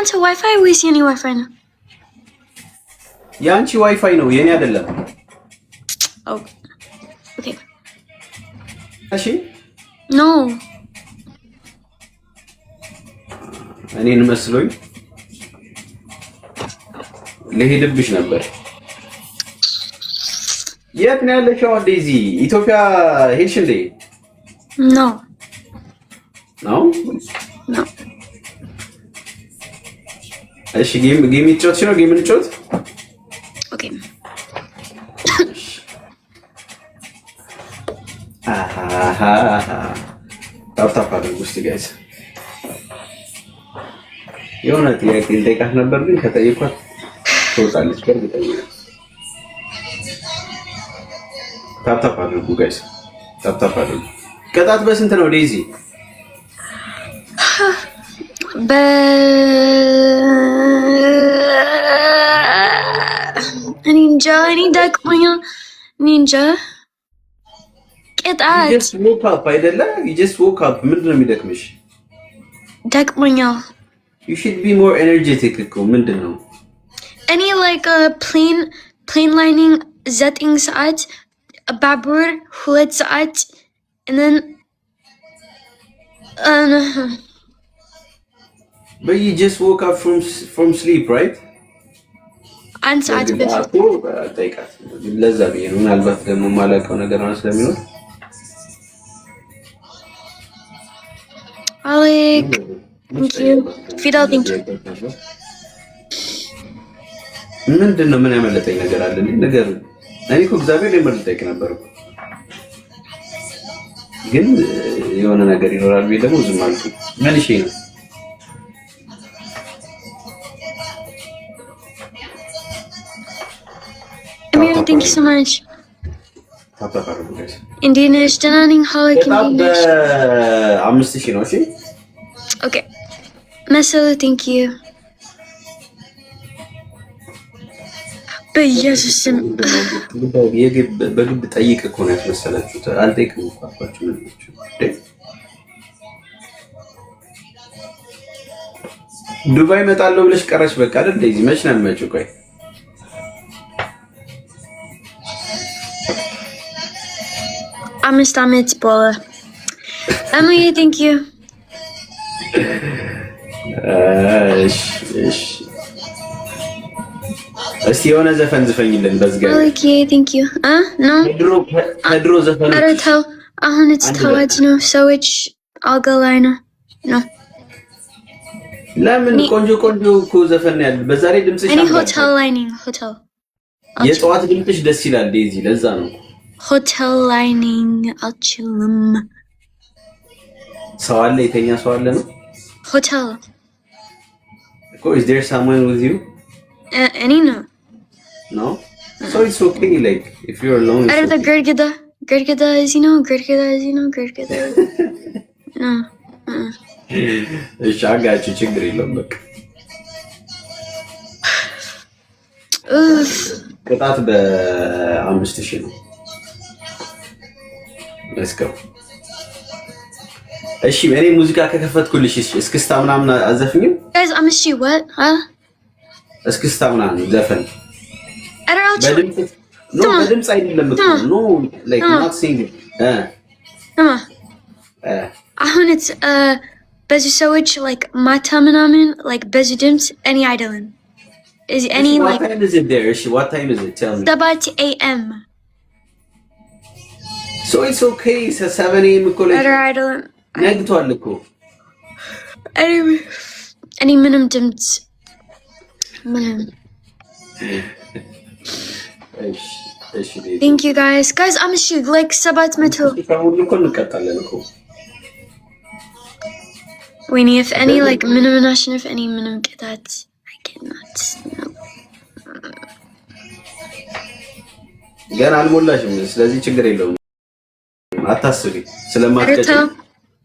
ያንተ ዋይፋይ ወይስ የኔ ዋይፋይ ነው? ያንቺ ዋይፋይ ነው የኔ አይደለም። ኦኬ እሺ ኖ እኔን መስሎኝ ለሄድብሽ ነበር። የት ነው ያለሽው ዴዚ? ኢትዮጵያ ሄድሽ እንዴ? ኖ እሺ ጌም ይጫወትሽ ነው? ጌም እንጫወት። ኦኬ ታፕ አድርጉ እስቲ ጋይስ። የሆነ ጥያቄ ልጠይቃት ነበር ግን ከጠየኳት ትወጣለች በእርግጠኝነት። ታፕ አድርጉ ጋይስ፣ ታፕ አድርጉ። ቅጣት በስንት ነው ዴዚ? ኒንጃ ደክሞኛል። ኒንጃ ቅጣት just woke up አይደለ? you just woke up። ምንድነው የሚደክምሽ? ደክሞኛል። you should be more energetic እኮ። ምንድነው? እኔ like plane lining 9 ሰዓት፣ ባቡር 2 ሰዓት and then but you just woke up from sleep, right? አንድ ሰዓት በፊት ጠይቃት። ለዛ ብዬ ነው። ምናልባት ደግሞ የማላውቀው ነገር ነው ስለሚሆን Alec, thank you. Fidel, thank you. ምንድነው? ምን ያመለጠኝ ነገር አለ? ነገር እኔ እኮ እግዚአብሔር የመረጠኝ ነበር እኮ ግን የሆነ ነገር ይኖራል ብዬ ደግሞ ዝም አልኩ። ምን እሺ ነው? Amir, thank you so much. እንዴት ነሽ? ደህና ነኝ። ሀለክ እንዴት ነሽ? 5000 ነው። እሺ ኦኬ መሰለ ቴንክ ዩ በኢየሱስ ስም በግድ ጠይቅ እኮ ነው ያስመሰላችሁት። አልጠይቅም እኮ አልኳችሁ። ምን ነው ዱባይ እመጣለሁ ብለሽ ቀረሽ። በቃ አይደል እንደዚህ መች ነው የምመጪው? ቆይ አምስት ዓመት በኋላ አሙዬ ቴንክ ዩ እሺ እስቲ የሆነ ዘፈን ዝፈኝልን በዝጋቢ። ኦኬ ቴንክ ዩ ከድሮ ዘፈን ኧረ ተው አሁን ታዋጅ ነው። ሰዎች አልጋ ላይ ነው። ለምን ቆንጆ እኮ ዘፈን ያለ በዛ ላይ ድምጽሽ እኔ ሆቴል ላይ ነኝ። ሆቴል የጠዋት ድምጽሽ ደስ ይላል ዴዚ። ለዛ ነው ሆቴል ላይ ነኝ። አልችልም። ሰው አለ? የተኛ ሰው አለ ነው? ሆቴል እኮ is there someone with you? እኔ ነው No? So it's okay, like, if you're alone. Are the Gurgada is you know, Gurgada. No. እሺ አጋጭ ችግር የለውም በቃ። ቅጣት በ5000 ነው። Let's go. እሺ እኔ ሙዚቃ ከከፈትኩልሽ እስክስታ ምናምን አዘፍኝም? Guys, I'm she what? Huh? እስክስታ ምናምን ዘፈን No, በድምጽ አይደለም እኮ no, like not singing. አሁን በዚህ ሰዎች like ማታ ምናምን like በዚህ ድምጽ እኔ አይደለም። Is any like what time is it there? What time is it? Tell me. 7 a.m. So it's okay. It's 7 a.m. እኮ ላይ አይደለም። ነግቷል እኮ። እኔ ምንም ድምጽ ምንም Thank you guys. I'm like 700. ሁሉ እኮ እንቀጣለን እኮ። ወይኔ if any like ምንም አሸንፍ any ምንም ቅጣት I cannot. ገና አልሞላሽም። ስለዚህ ችግር የለውም። አታስቢ ስለማትቀጭ።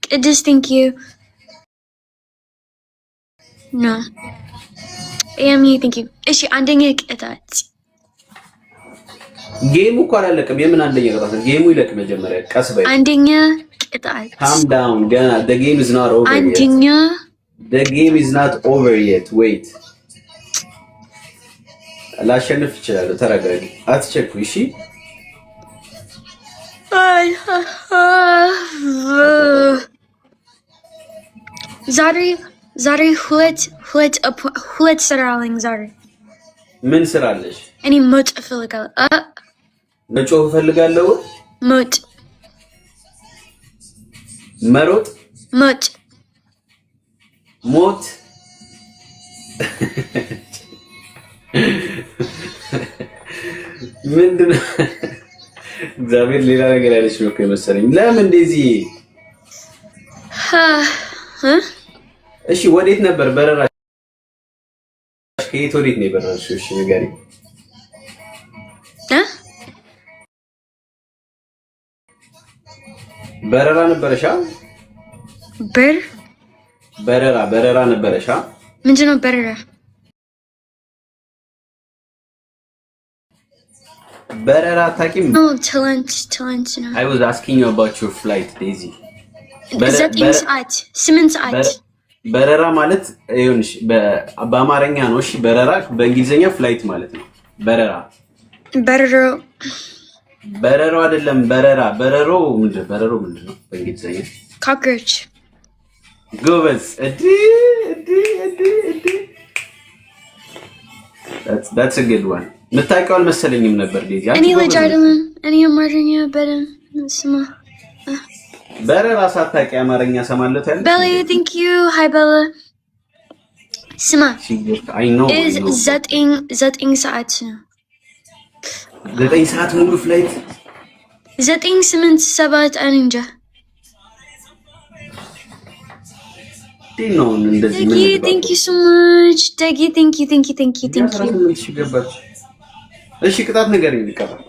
ቅድስት thank you. No. ኤሚ thank you. እሺ አንደኛ ቅጣት ጌሙ እኮ አላለቀም። የምን አንደኛ ቅጣት? ጌሙ ይለቅ መጀመሪያ። ቀስ በይ። አንደኛ ቅጣት calm down ገና the game is not over. አንደኛ The game is not over yet. Wait. ላሸንፍ እችላለሁ። ተረጋጊ፣ አትቸኩ። እሺ ዛሬ ሁለት ስራ አለኝ። ዛሬ ምን ስራ አለሽ? እኔ ሞት እፈልጋለሁ። መጮህ እፈልጋለሁ። ሞት መሮጥ ሞት ሞት ምንድን ነው? እግዚአብሔር ሌላ ነገር ያለች ነው መሰለኝ። ለምን እንደዚህ? እሺ ወዴት ነበር በረራሽ? ከየት ወዴት ነው የበረራሽው? እሺ ንገሪኝ። በረራ ነበረሻ? በረራ ነበረሻ? ምንድን ነው በረራ? በረራ አታውቂም? No, talent ነው። I was asking you about your flight, Daisy. 8 ሰዓት በረራ ማለት ይኸውልሽ፣ በአማርኛ ነው። እሺ በረራ በእንግሊዝኛ ፍላይት ማለት ነው። በረሮ አይደለም። በረሮ ምንድን ነው በእንግሊዝኛ? cockroach ጎበዝ። That's a good one. የምታውቂው አልመሰለኝም ነበር ዴዚ። እኔ ልጅ አይደለም። እኔ አማርኛ በደንብ ስማ። በረራ ሳታውቂ አማርኛ ሰማለሁ ታዲያ? Bella, thank you. Hi Bella. ስማ I know. 9 ሰዓት ነው። 9 ሰዓት ሙሉ ፍላይት? 9 8 7 እኔ እንጃ። ነው እንደዚህ ምን? Thank you so much. Thank you. እሺ ቅጣት ንገሪኝ ልቀበል።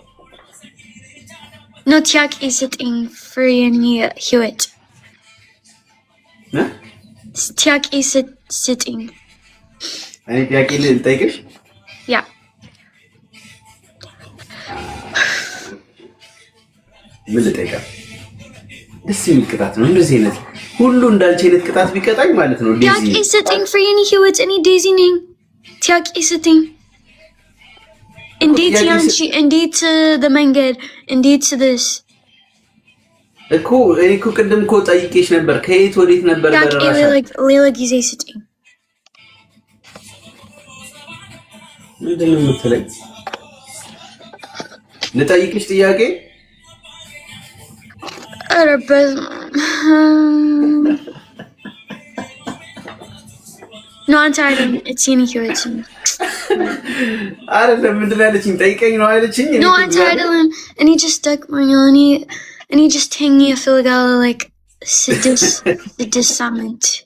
ነው ጥያቄ ስጠኝ for የኔ ህይወት። ጥያቄ ስጠኝ። እኔ ጥያቄ ልጠይቅሽ? ያ ምን ልጠይቃት? ደስ የሚል ቅጣት ነው። እንደዚህ አይነት ሁሉ እንዳልች አይነት ቅጣት ቢቀጣኝ ማለት ነው። ዴዚ ጥያቄ ስጠኝ for የኔ ህይወት። እኔ ዴዚ ነኝ። ጥያቄ ስጠኝ። እንዴት ያንቺ እንዴት በመንገድ እንዴት this እኮ ቅድም እኮ ጠይቄሽ ነበር። ከየት ወዴት ነበር በረራሽ? ሌላ ጊዜ ስጠኝ። ምንድን ነው የምትለኝ? ልጠይቅሽ ጥያቄ? ኧረ ነው አንተ አይደለም it's የኔ ህይወት አይደለም። ምንድን ነው ያለችኝ? ጠይቀኝ ነው ያለችኝ። ነው አንተ አይደለም። እኔ just ደክሞኛል። እኔ just hang እፈልጋለሁ like 6 ሳምንት